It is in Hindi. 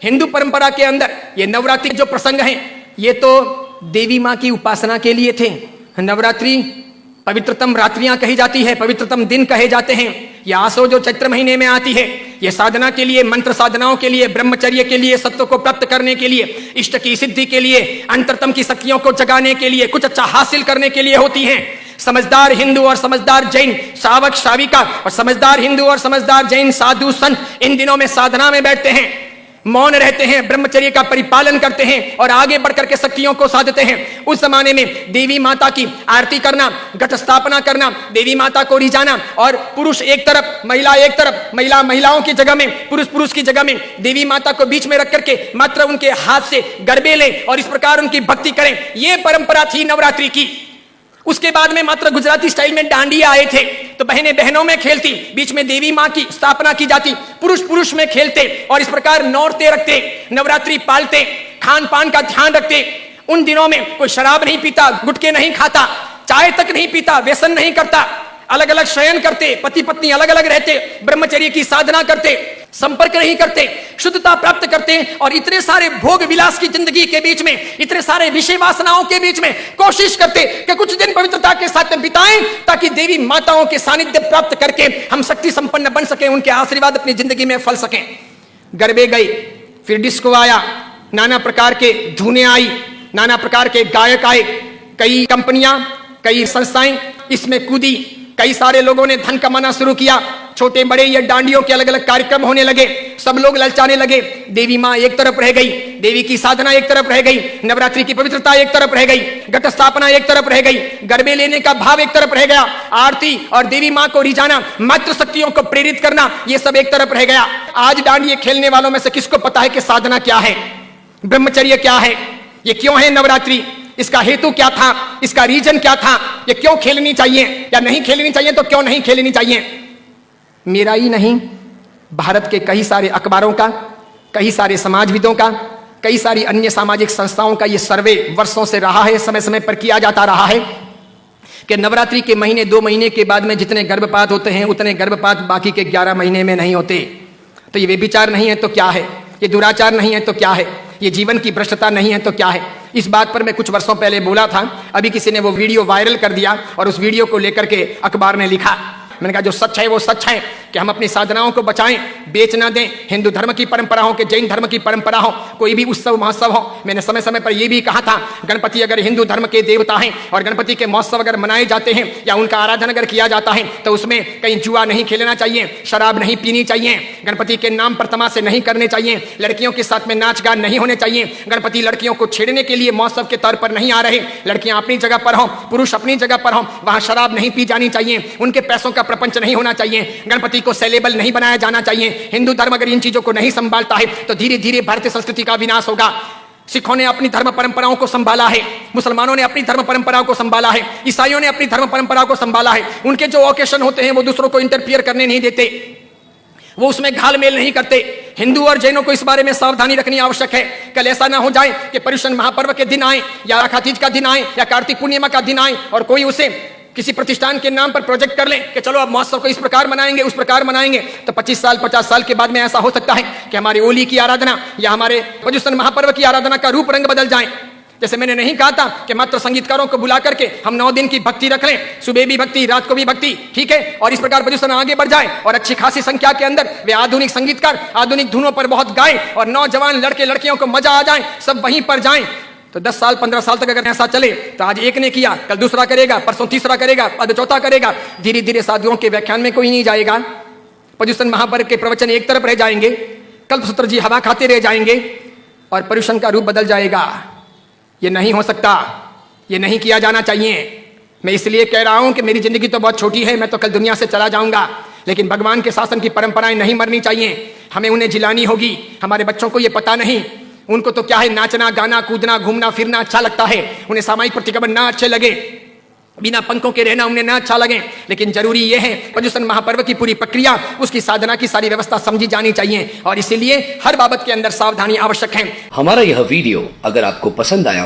हिंदू परंपरा के अंदर ये नवरात्रि जो प्रसंग हैं ये तो देवी माँ की उपासना के लिए थे। नवरात्रि पवित्रतम रात्रियां कही जाती है, पवित्रतम दिन कहे जाते हैं। ये आसो जो चैत्र महीने में आती है, ये साधना के लिए, मंत्र साधनाओं के लिए, ब्रह्मचर्य के लिए, सत्व को प्राप्त करने के लिए, इष्ट की सिद्धि के लिए, अंतरतम की शक्तियों को जगाने के लिए, कुछ अच्छा हासिल करने के लिए होती हैं। समझदार हिंदू और समझदार जैन श्रावक श्राविका और समझदार हिंदू और समझदार जैन साधु संत इन दिनों में साधना में बैठते हैं, मौन रहते हैं, ब्रह्मचर्य का परिपालन करते हैं और आगे बढ़कर के शक्तियों को साधते हैं। उस जमाने में देवी माता की आरती करना, घट स्थापना करना, देवी माता को रिझाना और पुरुष एक तरफ, महिला एक तरफ, महिलाओं की जगह में, पुरुष की जगह में, देवी माता को बीच में रख करके मात्र उनके हाथ से गरबे लें और इस प्रकार उनकी भक्ति करें। यह परंपरा थी नवरात्रि की। उसके बाद में मात्र गुजराती स्टाइल में डांडिया आए थे, तो बहनें बहनों में खेलती, बीच में देवी मां की स्थापना की जाती, पुरुष में खेलते और इस प्रकार नौरते रखते, नवरात्रि पालते, खान पान का ध्यान रखते। उन दिनों में कोई शराब नहीं पीता, गुटखे नहीं खाता, चाय तक नहीं पीता, व्यसन नहीं करता, अलग अलग शयन करते, पति पत्नी अलग अलग रहते, ब्रह्मचर्य की साधना करते, संपर्क नहीं करते, शुद्धता प्राप्त करते और इतने सारे भोग विलास की जिंदगी के बीच में, इतने सारे विषय वासनाओं के बीच में कोशिश करते कि कुछ दिन पवित्रता के साथ बिताएं ताकि देवी माताओं के सानिध्य प्राप्त करके हम शक्ति संपन्न बन सके, उनके आशीर्वाद अपनी जिंदगी में फल सकें। गरबे गई, फिर डिस्को आया, नाना प्रकार के धुनें आई, नाना प्रकार के गायक आए, कई कंपनियां, कई संस्थाएं इसमें कूदी, कई सारे लोगों ने धन कमाना शुरू किया, छोटे बड़े ये डांडियों के अलग अलग कार्यक्रम होने लगे, सब लोग ललचाने लगे। देवी मां एक तरफ रह गई, देवी की साधना एक तरफ रह गई, नवरात्रि की पवित्रता एक तरफ रह गई, घट स्थापना एक तरफ रह गई, गरबे लेने का भाव एक तरफ रह गया, आरती और देवी मां को रिझाना, मातृ शक्तियों को प्रेरित करना, ये सब एक तरफ रह गया। आज डांडिये खेलने वालों में से किसको पता है कि साधना क्या है, ब्रह्मचर्य क्या है, ये क्यों है नवरात्रि, इसका हेतु क्या था, इसका रीजन क्या था, ये क्यों खेलनी चाहिए या नहीं खेलनी चाहिए, तो क्यों नहीं खेलनी चाहिए। मेरा ही नहीं, भारत के कई सारे अखबारों का, कई सारे समाजविदों का, कई सारी अन्य सामाजिक संस्थाओं का ये सर्वे वर्षों से रहा है, समय समय पर किया जाता रहा है कि नवरात्रि के महीने 2 महीने के बाद में जितने गर्भपात होते हैं उतने गर्भपात बाकी के 11 महीने में नहीं होते। तो ये व्यभिचार नहीं है तो क्या है, ये दुराचार नहीं है तो क्या है, ये जीवन की भ्रष्टता नहीं है तो क्या है। इस बात पर मैं कुछ वर्षों पहले बोला था, अभी किसी ने वो वीडियो वायरल कर दिया और उस वीडियो को लेकर के अखबार ने लिखा। मैंने कहा जो सच है वो सच है कि हम अपनी साधनाओं को बचाएं, बेच ना दें। हिंदू धर्म की परंपरा हो कि जैन धर्म की परंपरा हो, कोई भी उत्सव महोत्सव हो, मैंने समय समय पर यह भी कहा था गणपति अगर हिंदू धर्म के देवता हैं और गणपति के महोत्सव अगर मनाए जाते हैं या उनका आराधन अगर किया जाता है तो उसमें कहीं जुआ नहीं खेलना चाहिए, शराब नहीं पीनी चाहिए, गणपति के नाम पर तमाशे नहीं करने चाहिए, लड़कियों के साथ में नाच गान नहीं होने चाहिए, गणपति लड़कियों को छेड़ने के लिए महोत्सव के तौर पर नहीं आ रहे, लड़कियां अपनी जगह पर हों, पुरुष अपनी जगह पर हों, वहां शराब नहीं पी जानी चाहिए, उनके पैसों का प्रपंच नहीं होना चाहिए, गणपति को सेलेबल नहीं बनाया जाना चाहिए। हिंदू धर्म अगर इन चीजों को नहीं संभालता है तो धीरे धीरे भारतीय संस्कृति का विनाश होगा। सिखों ने अपनी धर्म परंपराओं को संभाला है, मुसलमानों ने अपनी धर्म परंपराओं को संभाला है, ईसाइयों ने अपनी धर्म परंपराओं को संभाला है। उनके जो ओकेशन होते हैं वो दूसरों को इंटरफियर करने नहीं देते, वो उसमें घालमेल नहीं करते। हिंदू और जैनों को इस बारे में सावधानी रखनी आवश्यक है। कल ऐसा ना हो जाए कि पर्युषण महापर्व के दिन आए या आखा तीज का दिन आए या कार्तिक पूर्णिमा का दिन आए और कोई उसे किसी प्रतिष्ठान के नाम पर प्रोजेक्ट कर ले कि चलो अब महोत्सव को इस प्रकार मनाएंगे, उस प्रकार मनाएंगे, तो 25 साल 50 साल के बाद में ऐसा हो सकता है कि हमारी होली की आराधना या हमारे पर्युषण महापर्व की आराधना का रूप रंग बदल जाए। जैसे मैंने नहीं कहा था कि मात्र संगीतकारों को बुला करके हम 9 दिन की भक्ति रख लें, सुबह भी भक्ति, रात को भी भक्ति, ठीक है, और इस प्रकार पर्युषण आगे बढ़ जाए और अच्छी खासी संख्या के अंदर वे आधुनिक संगीतकार आधुनिक धुनों पर बहुत गाएं और नौजवान लड़के लड़कियों को मजा आ जाए, सब वहीं पर जाएं। तो 10 साल 15 साल तक अगर ऐसा चले तो आज एक ने किया, कल दूसरा करेगा, परसों तीसरा करेगा, अब चौथा करेगा, धीरे धीरे साधुओं के व्याख्यान में कोई नहीं जाएगा, पर्युषण महापर्व के प्रवचन एक तरफ रह जाएंगे, कल्पसूत्र जी हवा खाते रह जाएंगे और पर्युषण का रूप बदल जाएगा। ये नहीं हो सकता, ये नहीं किया जाना चाहिए। मैं इसलिए कह रहा हूं कि मेरी जिंदगी तो बहुत छोटी है, मैं तो कल दुनिया से चला जाऊंगा, लेकिन भगवान के शासन की परंपराएं नहीं मरनी चाहिए, हमें उन्हें जिलानी होगी। हमारे बच्चों को ये पता नहीं, उनको तो क्या है, नाचना गाना कूदना घूमना फिरना अच्छा लगता है, उन्हें सामाजिक प्रतिक्रमण ना अच्छे लगे, बिना पंखों के रहना उन्हें ना अच्छा लगे, लेकिन जरूरी यह है पर्युषण महापर्व की पूरी प्रक्रिया, उसकी साधना की सारी व्यवस्था समझी जानी चाहिए और इसीलिए हर बाबत के अंदर सावधानी आवश्यक है। हमारा यह वीडियो अगर आपको पसंद आया